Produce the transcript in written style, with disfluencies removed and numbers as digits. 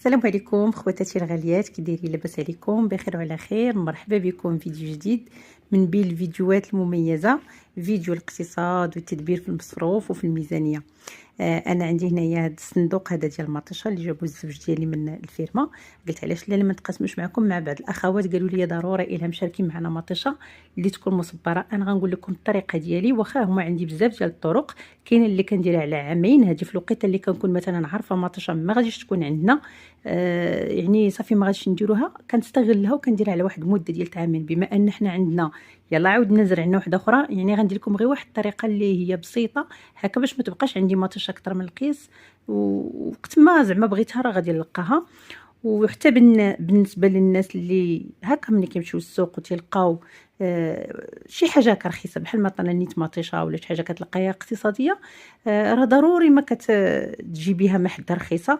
السلام عليكم خواتاتي الغاليات، كي دايرين؟ لاباس عليكم؟ بخير وعلى خير. مرحبا بكم في فيديو جديد من بين الفيديوهات المميزه، فيديو الاقتصاد والتدبير في المصروف وفي الميزانيه. انا عندي هنايا هذا الصندوق هذا ديال المطيشه اللي جابو الزوج ديالي من الفيرما. قلت علاش لا ما نتقاسموش معكم مع بعض الاخوات، قالوا لي ضروري الا مشاركين معنا مطيشه اللي تكون مصبره. انا غنقول لكم الطريقه ديالي، واخا هما عندي بزاف ديال الطرق. كاينه اللي كنديرها على عامين، هذه في الوقيته اللي كنكون مثلا عارفه مطيشه ما غاديش تكون عندنا، يعني صافي ما غاديش نديروها، كنستغلها وكنديرها على واحد المده ديال عامين. بما ان حنا عندنا يلا عاودنا زرعنا واحده اخرى، يعني غندير لكم غير واحد الطريقه اللي هي بسيطه هكا باش ما تبقاش عندي مطيشه اكثر من القيس، ووقت ما زعما بغيتها راه غادي نلقاها. وحتى بالنسبه للناس اللي هكا ملي كيمشيو للسوق وتلقاو شي حاجه رخيصه بحال مثلا نيت مطيشه ولا شي حاجه كتلقايها اقتصاديه، راه ضروري ما كتجيبيها ما حدا رخيصه